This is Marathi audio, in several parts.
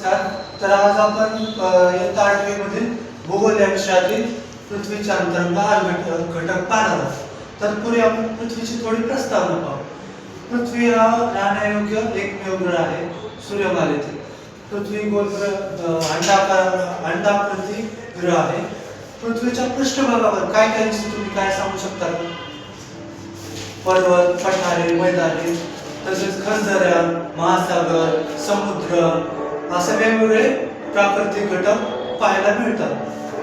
तर आज आपण इयत्ता 8वी मधील भूगोल या विषयातील पृथ्वीचे अंतरंग हा घटक पाहणार आहोत. तत्पूर्वी आपण पृथ्वीची थोडी प्रस्तावना पाहू. पृथ्वी हा राहण्यायोग्य एकमेव ग्रह आहे सूर्यमालेतील. पृथ्वी गोल अंडाकृती ग्रह आहे. पृथ्वीच्या पृष्ठभागावर काय काय दिसते तुम्ही काय सांगू शकता का? पर्वत, पठारे, मैदाने, तसेच खंडदऱ्या, महासागर, समुद्र असे वेगवेगळे प्राकृतिक घटक पाहायला मिळतात.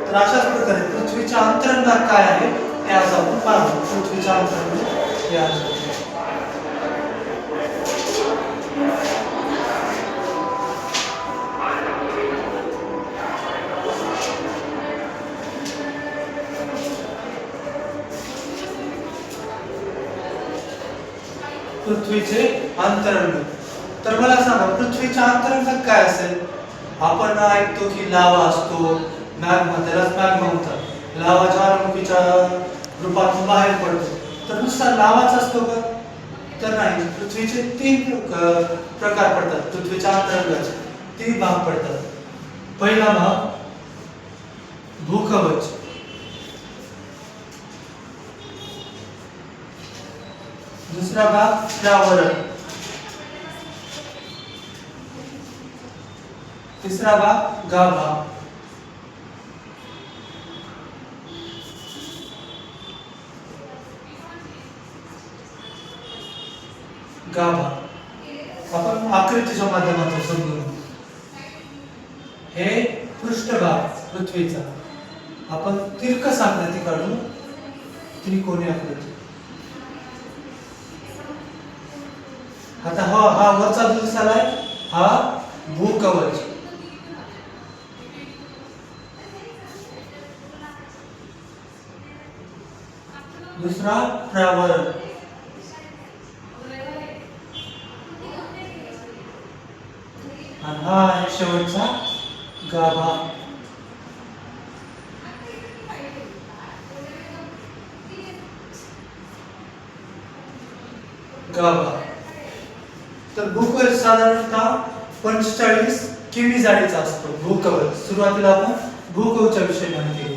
तर अशाच प्रकारे पृथ्वीच्या अंतरंगात काय आहे हे आज आपण पाहू. पृथ्वीच्या अंतरंगात हे आज पृथ्वीचे अंतरंग. तर मला सांगा पृथ्वीच्या अंतरंगात काय असेल? आपण ऐकतो की लावा असतो, मॅग्मा, त्यालाच मॅग्मा म्हणतात. लावा ज्वालामुखीच्या रूपातून बाहेर पडतो. तर नुसता लावाच असतो का? तर नाही. पृथ्वीचे 3 प्रकार पडतात. पृथ्वीच्या अंतरंगाचे 3 भाग पडतात. पहिला भाग भूकवच, दुसरा भाग प्रावरण, तिसरा भाग गाभा. गाभा आपण आकृतीच्या माध्यमातून समजून. हे पृष्ठभाग पृथ्वीचा आपण तिरकस आकृती काढू, त्रिकोणी आकृती. आता हा वरचा जो दिसलाय हा भूकवच. दुसरा प्रावरण, आणि हा आहे शेवटचा गाभा. गाभा. तर भूकवच साधारणतः 45 किमी जाडीचा असतो. भूकवच सुरुवातीला आपण भूकवचा विषय माहिती घेऊ.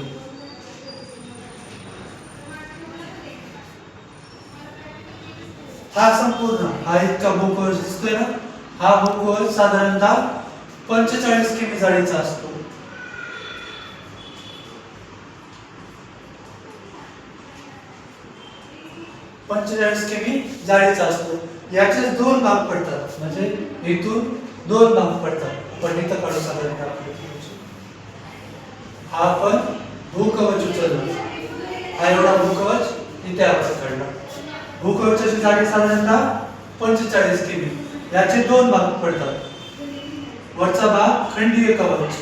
हा संपूर्ण हा इतका भूकवच दिसतोय ना, हा भूकवच साधारणतः 45 किमी जाडीचा असतो. किमी जाडीचा असतो. याचे 2 भाग पडतात, म्हणजे इथून 2 भाग पडतात. पण इथं काढू साधारणतः हा आपण भूकवच उचलला. हा एवढा भूकवच इथे आपण काढला. भूकवचाची जाडी साधारणतः 45 किमी. याचे 2 भाग पडतात. वरचा भाग खंडीय कवच,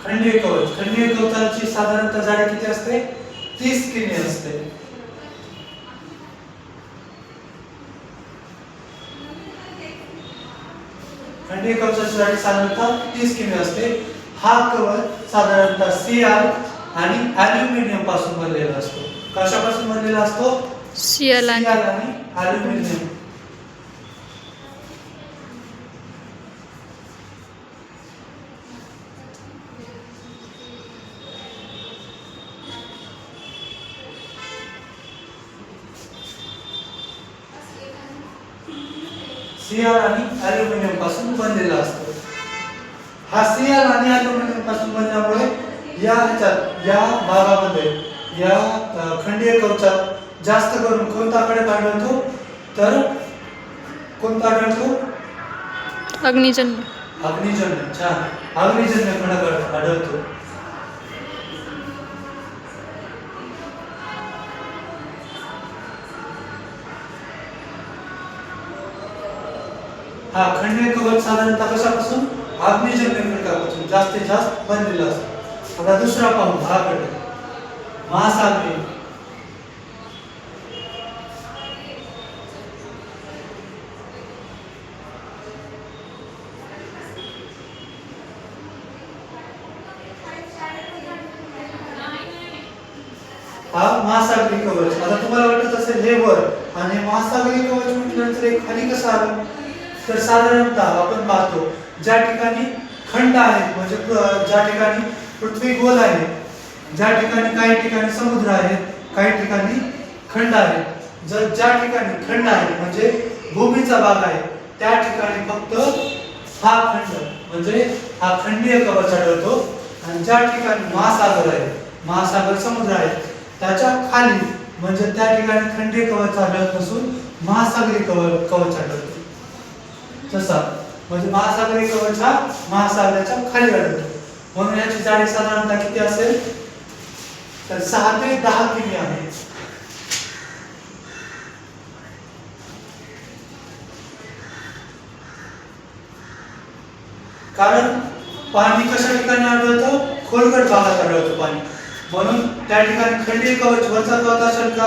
खंडीय कवच. खंडीय कवचाची साधारणतः जाडी किती असते? 30 किमी असते. खंडीय कवचाची जाडी साधारणतः 30 किमी असते. हा कवच साधारणतः Cr आणि ॲल्युमिनियम पासून बनलेला असतो. कशापासून बनलेला असतो? Cr आणि ॲल्युमिनियम. Cr आणि ॲल्युमिनियम पासून बनलेला असतो. हा Cr आणि ॲल्युमिनियम पासून बनल्यामुळे या भागामध्ये या खंडीय कवचात जास्त करून कोणता खडक आढळतो? तर कोणता आढळतो? अग्निजन्य. अग्निजन्य. छान. अग्निजन्य खडक आढळतो. हा खंडीय कवच साधारणतः कशापासून? अग्निजन्य खडकापासून जास्तीत जास्त बनलेला असतो. आता दुसरा पाहू. हा घटक महासागरी. हा महासागरी कवच. आता तुम्हाला वाटत असेल हे वर आणि महासागरी कवच म्हटल्यानंतर हे खाली कसं आलं? तर साधारणतः आपण पाहतो ज्या ठिकाणी खंड आहेत म्हणजे ज्या ठिकाणी पृथ्वी गोल आहे, ज्या ठिकाणी काही ठिकाणी समुद्र आहेत, काही ठिकाणी खंड आहेत. ज्या ठिकाणी खंड आहे म्हणजे भूमीचा भाग आहे त्या ठिकाणी फक्त हा खंड म्हणजे हा खंडीय कवच आढळतो. आणि ज्या ठिकाणी महासागर आहे, महासागर समुद्र आहे त्याच्या खाली म्हणजे त्या ठिकाणी खंडीय कवच आढळत नसून महासागरी कवच आढळतो. तसा म्हणजे महासागरी कवच हा महासागराच्या खाली आढळतो. म्हणून याची जाडी साधारणतः किती असेल? तर 6 ते 10 किमी आहे. कारण पाणी कशा ठिकाणी आढळतं? खोलगट भागात आढळतं पाणी. म्हणून त्या ठिकाणी खंडीय कवच वरचा कवच असेल का?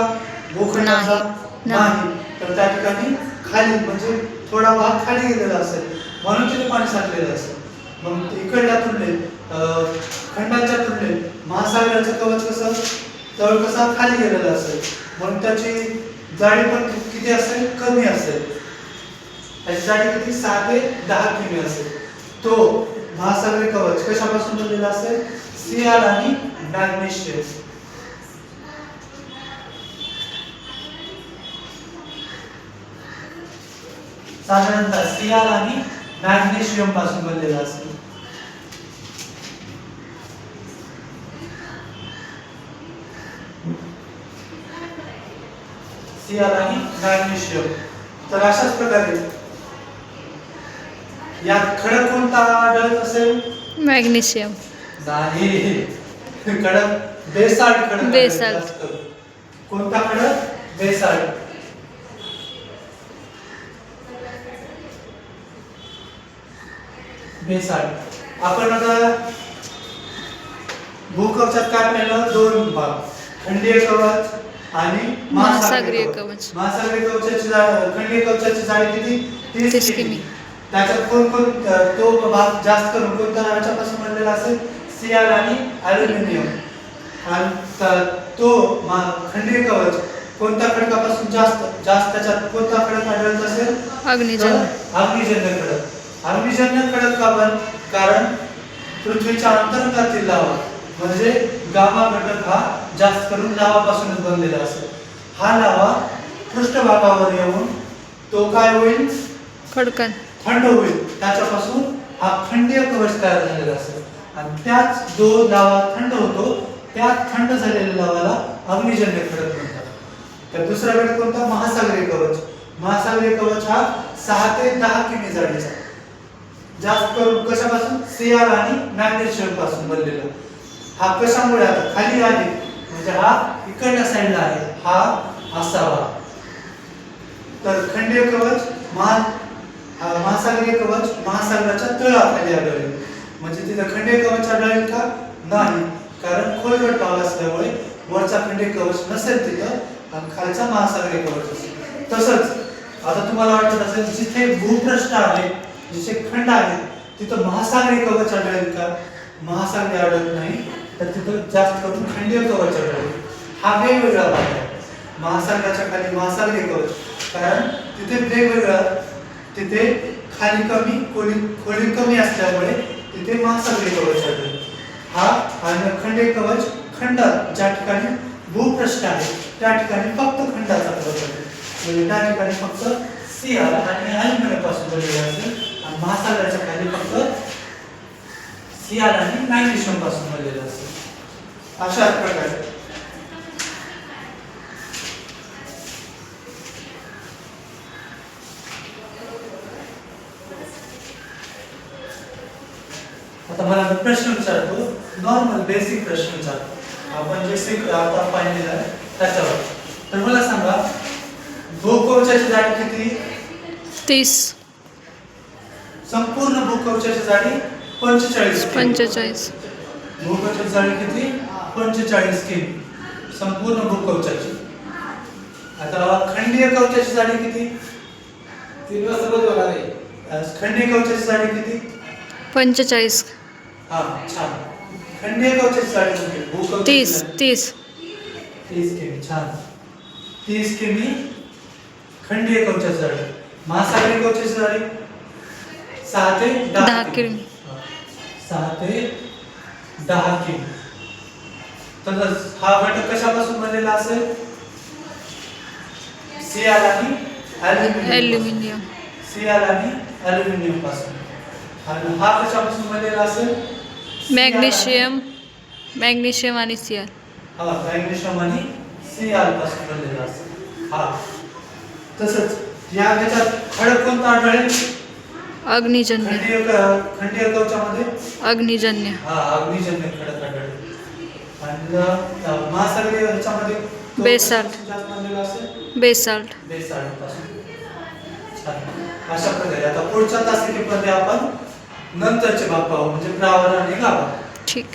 भूखंडाचा नाही. तर त्या ठिकाणी खाली म्हणजे थोडा भाग खाली गेलेला असेल म्हणून तिथे पाणी साठलेलं असेल. मग इकडल्या तुलनेत खंडाच्या तुलनेत महासागराचं कवच कसं तळ कसा खाली गेलेला असेल म्हणून त्याची जाडी पण किती असेल? कमी असेल. त्याची जाडी किती? 6 ते 10 किमी असेल. तो महासागरी कवच कशापासून बनलेला असेल? सियाल आणि मॅग्नेशियम. साधारणतः सियाल आणि मॅग्नेशियम पासून बनलेला असेल. सियाल आणि मॅग्नेशियम. तर अशाच प्रकारे यात खडक कोणता आढळत असेल? मॅग्नेशियम. नाही, खडक बेसाल्ट खडक. बेसाल्ट. कोणता खडक? बेसाल्ट. बेसाल्ट. आपण आता भूकवचात काय पाहिलं? 2 भाग, खंडीय कवच आणि महासागरीय कवच. महासागरीय कवचाची खंडीय कवचाची जाडी किती? 30 किमी. त्याच्यात कोण तो भाग जास्त करून कोणत्या ह्याच्यापासून बनलेला असेल? सियाल आणि ॲल्युमिनियम. आणि तो खंडीय कवच कोणत्या खडकापासून जास्त त्याच्यात कोणता खडक आढळत असेल? अग्निजन्य. अग्निजन्य खडक. अग्निजन्य खडक का बन? कारण पृथ्वीच्या अंतर्गतातील लावा म्हणजे गामा घटक हा जास्त करून लावापासूनच बनलेला असेल. हा लावा पृष्ठभागावर येऊन तो काय होईल? खडकन थंड होईल. त्याच्यापासून हा खंडीय कवच तयार झालेला असेल. आणि त्याच जो लावा थंड होतो त्या थंड झालेल्या लावाला अग्निजन्य खडक म्हणतात. तर दुसरा घटक कोणता? महासागरीय कवच. महासागरीय कवच हा 6 ते 10 किमी जाडीचा. जास्त करून कशापासून? सियाल आणि मॅग्नेशियम पासून बनलेला. हा कशामुळे आता खाली आहे म्हणजे हा इकडच्या साईडला आहे, हा असावा. तर खंडीय कवच महासागरीय कवच महासागराच्या तळाखाली आढळेल. म्हणजे तिथं खंडीय कवच आढळेल का? नाही. कारण खोलगट भाग असल्यामुळे वरचा खंडीय कवच नसेल तिथं आणि खालचा महासागरीय कवच असेल. तसंच आता तुम्हाला वाटत असेल जिथे भूपृष्ठ आहे, जिथे खंड आहे तिथं महासागरीय कवच आढळेल का? महासागरी आढळत नाही. तर तिथं जास्त करून खंडीय कवच आढळेल. हा वेगवेगळा भाग आहे. महासागराच्या खाली महासागरीय कवच कारण तिथे वेगवेगळा तिथे खाली कमी खोली कमी असल्यामुळे तिथे महासागरीय कवच आढळेल. हा आणि खंडीय कवच खंड ज्या ठिकाणी भूपृष्ठ आहे त्या ठिकाणी फक्त खंडाचा कवच आहे. म्हणजे त्या ठिकाणी फक्त सियाल आणि ॲल्युमिनियम पासून बनलेला असेल आणि महासागराच्या खाली फक्त सियाल आणि मॅग्नेशियम पासून बनलेला असेल. अशाच प्रकारे आता मला प्रश्न विचारतो, नॉर्मल बेसिक प्रश्न विचारतो. आपण जे आता पाहिलेलं आहे त्याच्यावर. तर मला सांगा भूकवचाची जाडी किती? 30. संपूर्ण भूकवचाची जाडी 45. 45. भूकवचाची जाडी किती? 45 किमी संपूर्ण भूकवचाची. आता खंडीय कवचाची जाडी किती? 3 वाजता बरोबर आहे. खंडीय कवचाची जाडी किती? 45. हा छान. खंडीय कवचाची जाडी किती? भूकवचाची 30. 30 किमी छान. 30 किमी खंडीय कवचाचे झाडे. महासागरी कवचाचे झाडे 6 ते 10 10 किमी. किमी. 6 ते 10 किमी. तर हा घटक कशापासून बनलेला असेल? सियाल आणि ॲल्युमिनियम. सियाल आणि ॲल्युमिनियम पासून. आणि हा कशापासून बनलेला असेल? मॅग्नेशियम आणि सियाल. हा मॅग्नेशियम आणि सियाल पासून बनलेला असेल. हा तसंच या ह्याच्यात खडक कोणता आढळेल? अग्निजन्य. खंडीय कवचामध्ये अग्निजन्य. हा अग्निजन्य खडक आढळेल. आणि महासागरीय ह्याच्यामध्ये तो बेसाल्ट. कशापासून जास्त बनलेला असेल? बेसाल्ट. बेसाल्ट पासून. छान. अशा प्रकारे आता पुढच्या तासिकेमध्ये आपण नंतरचे भाग पाहू म्हणजे प्रावरण आणि गाभा. ठीक.